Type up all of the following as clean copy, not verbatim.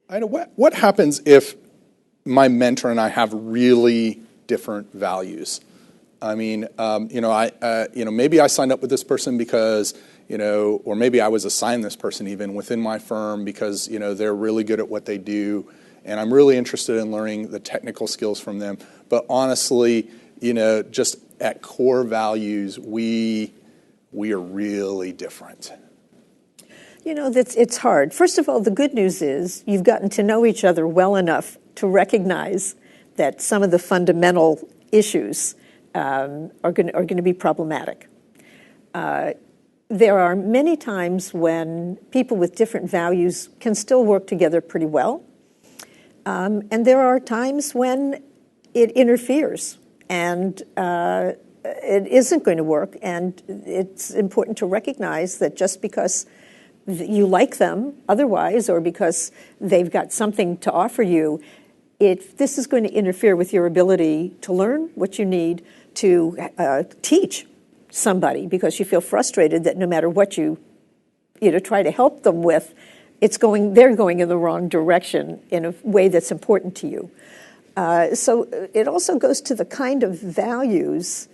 I know what happens if my mentor and I have really different values. I mean, maybe I signed up with this person because, or maybe I was assigned this person even within my firm because, they're really good at what they do, and I'm really interested in learning the technical skills from them. But honestly, just at core values, we are really different. It's hard. First of all, the good news is you've gotten to know each other well enough to recognize that some of the fundamental issues are going to be problematic. There are many times when people with different values can still work together pretty well. And there are times when it interferes and it isn't going to work. And it's important to recognize that just because you like them otherwise, or because they've got something to offer you, if this is going to interfere with your ability to learn what you need to teach somebody, because you feel frustrated that no matter what you try to help them with, they're going in the wrong direction in a way that's important to you. So it also goes to the kind of values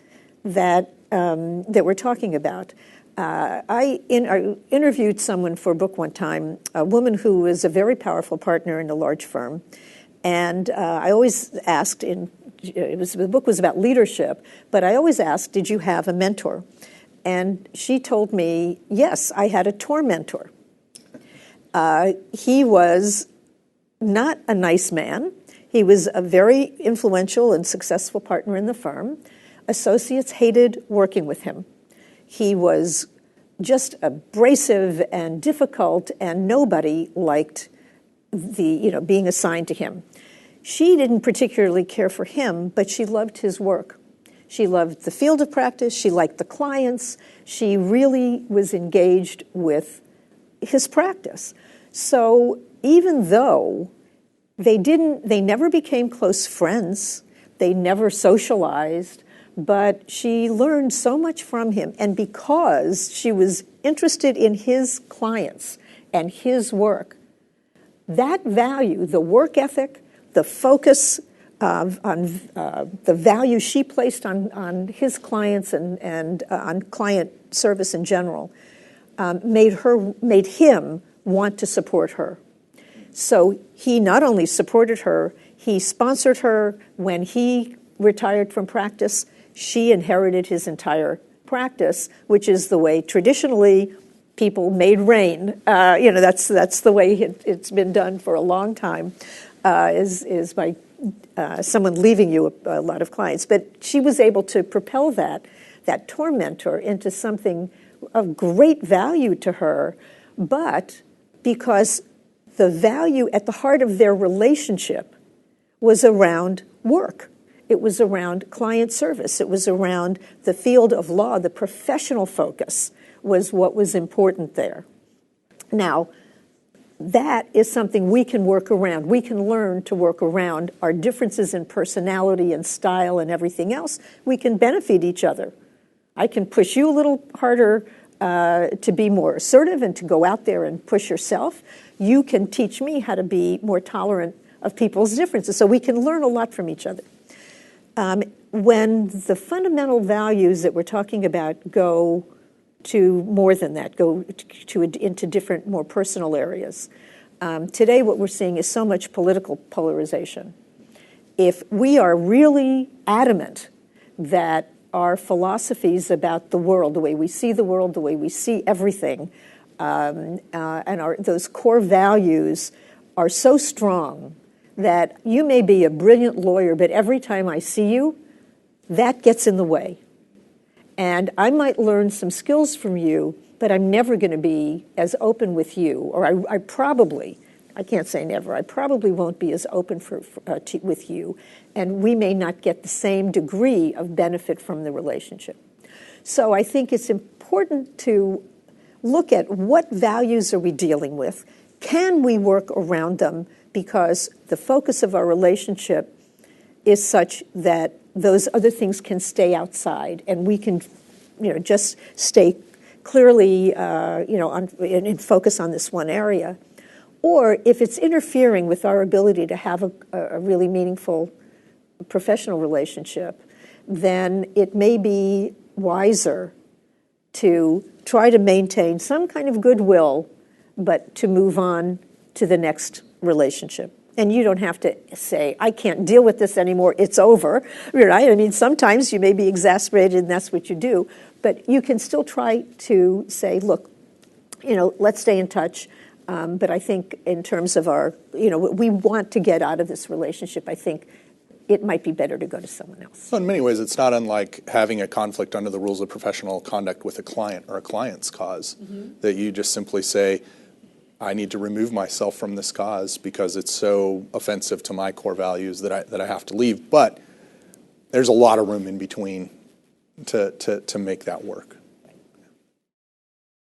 that we're talking about. I interviewed someone for a book one time, a woman who was a very powerful partner in a large firm. And I always asked, the book was about leadership, but I always asked, did you have a mentor? And she told me, yes, I had a tormentor. He was not a nice man. He was a very influential and successful partner in the firm. Associates hated working with him. He was just abrasive and difficult, and nobody liked being assigned to him. She didn't particularly care for him, but she loved his work. She loved the field of practice. She liked the clients. She really was engaged with his practice. So even though they never became close friends, they never socialized, but she learned so much from him. And because she was interested in his clients and his work, that value, the work ethic, the focus on the value she placed on his clients and on client service in general, made him want to support her. So he not only supported her, he sponsored her. When he retired from practice, she inherited his entire practice, which is the way traditionally people made rain. That's the way it's been done for a long time, is by someone leaving you a lot of clients. But she was able to propel that tormentor into something of great value to her, but because the value at the heart of their relationship was around work. It was around client service. It was around the field of law. The professional focus was what was important there. Now, that is something we can work around. We can learn to work around our differences in personality and style and everything else. We can benefit each other. I can push you a little harder to be more assertive and to go out there and push yourself. You can teach me how to be more tolerant of people's differences. So we can learn a lot from each other. When the fundamental values that we're talking about go to more than that, into different, more personal areas, today what we're seeing is so much political polarization. If we are really adamant that our philosophies about the world, the way we see the world, the way we see everything, and those core values are so strong that you may be a brilliant lawyer, but every time I see you, that gets in the way. And I might learn some skills from you, but I'm never going to be as open with you, or I can't say never, I probably won't be as open with you, and we may not get the same degree of benefit from the relationship. So I think it's important to look at what values are we dealing with. Can we work around them? Because the focus of our relationship is such that those other things can stay outside, and we can, just stay clearly, and focus on this one area. Or if it's interfering with our ability to have a really meaningful professional relationship, then it may be wiser to try to maintain some kind of goodwill, but to move on to the next relationship. And you don't have to say, I can't deal with this anymore, it's over, right? I mean, sometimes you may be exasperated and that's what you do, but you can still try to say, look, let's stay in touch. But I think in terms of we want to get out of this relationship, I think it might be better to go to someone else. So in many ways, it's not unlike having a conflict under the rules of professional conduct with a client or a client's cause, that you just simply say, I need to remove myself from this cause because it's so offensive to my core values that I have to leave. But there's a lot of room in between to make that work.